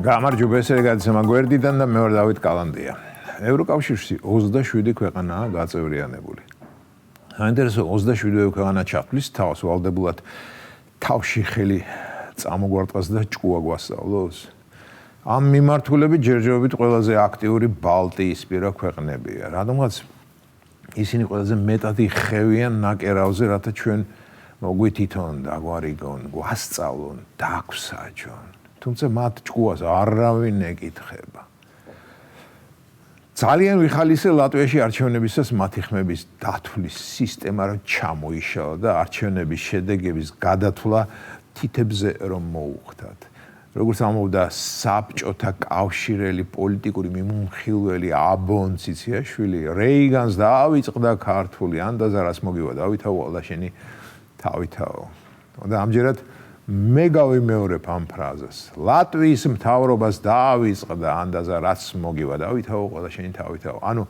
გამარჯობა, ეს რეგაცია მაგვერდიდან და მე ვარ დავით კალანდია. ევროკავშირში 27 ქვეყანაა გაწევრიანებული. საინტერესო 27 ქვეყანა ჩახლის თავს ვალდებულად თავში ხელი წამოგვარტყას და ჭკუა გვასწავლოს. ამ მიმართულებით ჯერჯერობით ყველაზე აქტიური ბალტიისპირა ქვეყნებია. რადგანაც ისინი ყველაზე მეტად იხევიან ნაკერავზე, რათა ჩვენ მოგვითითონ, დაგვარიგონ, გვასწავლონ, დაგვსაჯონ. თუმცა მათ ჭკუას არავინ ეკითხება. ძალიან ვიხალისე ლატვიაში არჩევნებისას მათი ხმების დათვლის სისტემა რომ ჩამოიშალა და არჩევნების შედეგების გადათვლა თითებზე რომ მოუხდათ. როგორც ამბობდა საბჭოთა კავშირელი პოლიტიკური მიმოხილველი აბონ ციციაშვილი, რეიგანს დაავიწყდა ქართული ანდაზა რაც მოგივა დავითაო ალაშენი თავითაო. და ამჯერად მე გავიმეორებ ამ ფრაზას. ლატვიის მთავრობას დაავიწყდა ანდაზა რაც მოგივა დავითაო ყველა შენი თავითაო. ანუ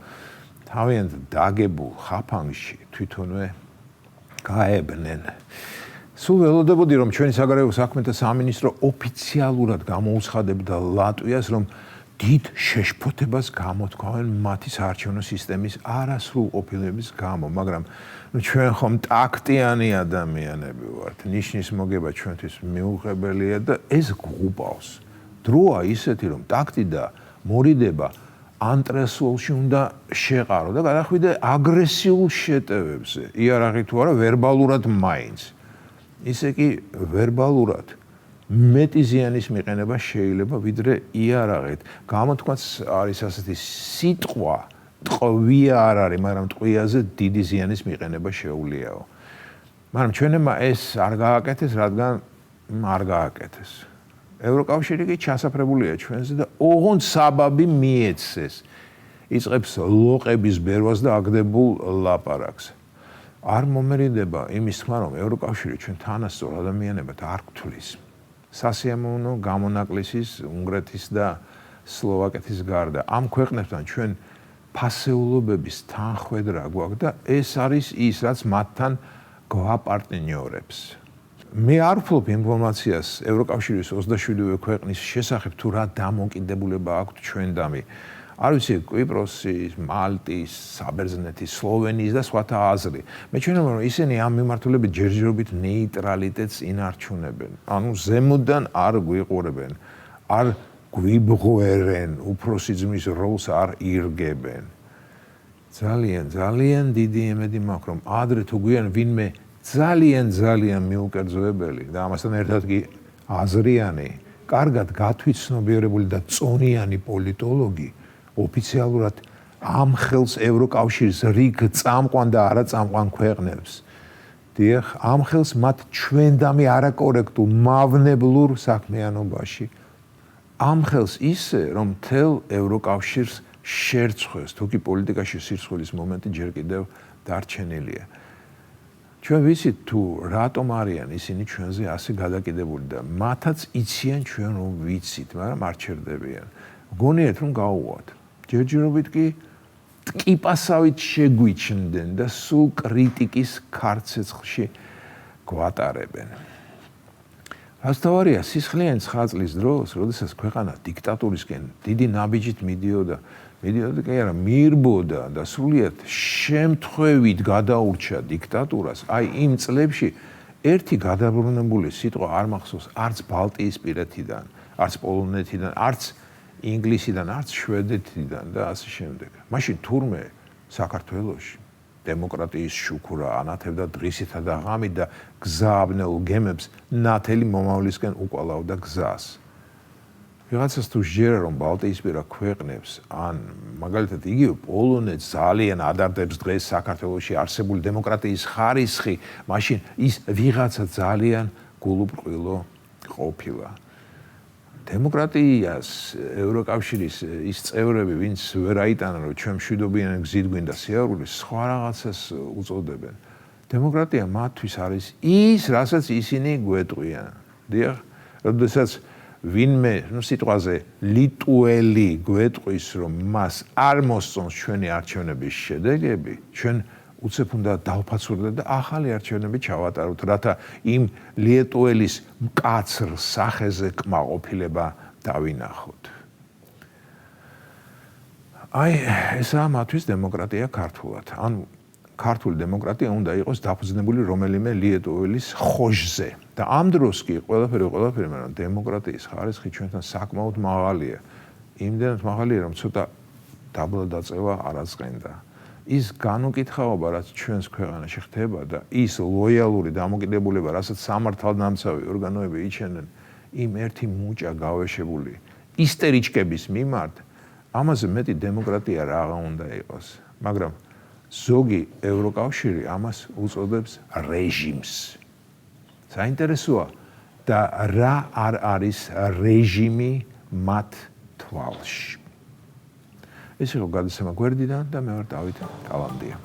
თავიანთ დაგებულ ხაფანგში თვითონვე გაებნენ. სულ ველოდებოდი რომ ჩვენი საგარეო საქმეთა სამინისტრო ოფიციალურად გამოუცხადებდა ლატვიას რომ დიდ შეშფოთებას გამოთქვამენ მათი საარჩევნო სისტემის არასრულ ყოფილების გამო, მაგრამ ჩვენ ხომ ტაქტიანი ადამიანები ვართ. ნიშნის მოგება ჩვენთვის მიუღებელია და ეს გღუპავს. დროა ისეთი რომ ტაქტი და მორიდება ანტრესოლში უნდა შეყარო და გადახვიდე აგრესიულ შეტევებზე. იარაღი თუ არა ვერბალურად მაინც. ისე კი ვერბალურად მეტი ზიანის მიყენება შეიძლება ვიდრე იარაღით. გამოთქვაც არის ასეთი სიტყვა ტყვია არ არის, მაგრამ ტყვიაზე დიდი ზიანის მიყენება შეუძლიაო. მაგრამ ჩვენებმა ეს არ გააკეთეს, რადგან არ გააკეთეს. ევროკავშირი კი ჩასაფრებულია ჩვენზე და ოღონდ საბაბი მიეცეს. იწყებს ლოყების ბერვას და აგდებულ ლაპარაკს. არ მომერიდება იმის თქმა, რომ ევროკავშირი ჩვენ თანასწორ ადამიანებად არ გვთვლის. სასიამოვნო გამონაკლისის უნგრეთის და სლოვაკეთის გარდა ამ ქვეყნებთან ჩვენ ფასეულობების თანხwebdriver გვაქვს და ეს არის ის რაც მათთან გვაპარტნიორებს. მე არ ვფლობ ინფორმაციას ევროკავშირის 27 ქვეყნის შესახებ თუ რა დამოკიდებულება აქვთ ჩვენდამი. არ ვიცი კვიპროსის, მალტის, საბერძნეთის, სლოვენიის და სხვათა აზრი. მე ჩვენებმა რომ ისინი ამ მიმართულებით ჯერჯერობით ნეიტრალიტეტს ინარჩუნებენ. ანუ ზემოდან არ გვიყურებენ, არ გვიბღვერენ, უფროსი ძმის როლს არ ირგებენ. ძალიან დიდი იმედი მაქვს რომ ადრე თუ გვიან ვინმე ძალიან მიუკერძოებელი და ამასთან ერთად კი აზრიანი, კარგად გათვითცნობიერებული და წონიანი პოლიტოლოგი ოფიციალურად ამ ხელს ევროკავშირის რიგ წამყვან და არაწამყვან ქვეყნებს. დიახ, ამ ხელს მათ ჩვენდამი არაკორექტულ მავნებლურ საქმიანობაში. ამ ხელს ისე, რომ მთელ ევროკავშირს შერცხვეს, თუ კი პოლიტიკაში სირცხვილის მომენტი ჯერ კიდევ დარჩენილია. ჩვენ ვიცით თუ რატომ არიან ისინი ჩვენზე ასე გადაკიდებული და მათაც იციან ჩვენ რომ ვიცით, მაგრამ არ ჩერდებიან. გონიათ რომ გაუვათ. ჯერჯერობით კი ტკიპასავით შეგვიჩნდნენ და სულ კრიტიკის ქარცეცხლში გვატარებენ. ასთავარია სისხლიანი 9 წლის დროს, როდესაც ქვეყანა დიქტატურისკენ დიდი ნაბიჯით მიდიოდა კი არა, მიირბოდა და სრულიად შემთხვევით გადაურჩა დიქტატურას. აი იმ წლებში ერთი გადაბრუნებული სიტყვა არ მახსოვს არც ბალტიისპირეთიდან, არც პოლონეთიდან, არც ინგლისიდან, არც შვედეთიდან და ასე შემდეგ. მაშინ თურმე საქართველოში დემოკრატიის შუქურა ანათებდა დღისითა და ღამით და გზააბნელ გემებს ნათელი მომავლისკენ უკვალავდა გზას. ვიღაცას თუ შეერა რომ ბალტიისპირა ქვეყნებს ან მაგალითად იგივე პოლონეთს ძალიან ადარდებს დღეს საქართველოში არსებული დემოკრატიის ხარისხი, მაშინ ის ვიღაცა ძალიან გულუბრყვილო ყოფილა. დემოკრატიას ევროკავშირის ის წევრები, ვინც ვერ აიტანა რომ ჩვენ მშვიდობიანი გზით გვინდა სიარული, სხვა რაღაცას უწოდებენ. დემოკრატია მათთვის არის ის, რასაც ისინი გვეტყვიან. დიახ, როდესაც ვინმე, სიტყვაზე ლიტუელი გვეტყვის, რომ მას არ მოსწონს ჩვენი არჩევნების შედეგები, ჩვენ უცებ უნდა დავფაცურდეთ და ახალი არჩევნები ჩავატაროთ, რათა იმ ლიტუელის მკაცრ სახეზე კმაყოფილება დავინახოთ. აი, ესაა მათთვის დემოკრატია ქართულად. ანუ ქართული დემოკრატია უნდა იყოს დაფუძნებული რომელიმე ლიეტუველის ხოჟზე. და ამ დროს კი ყველაფერი, მაგრამ დემოკრატიის ხარისხი ჩვენთან საკმაოდ მაღალია. იმდენად მაღალია, რომ ცოტა დაბლა დაწევა არ აწყენდა. ის განუკითხაობა, რაც ჩვენს ქვეყანაში ხდება და ის ლოიალური დამოკიდებულება, რასაც სამართალდამცავი ორგანოები იჩენენ, იმ ერთი მუჭა გავეშებული ისტორიჩკების მიმართ, ამაზე მეტი დემოკრატია რა უნდა იყოს. მაგრამ ზოგი ევროკავშირი ამას უწოდებს რეჟიმს. საინტერესოა და რა არ არის რეჟიმი მათ თვალში. ეს იყო გადაცემა გვერდიდან და მე ვარ დავით კალანდია.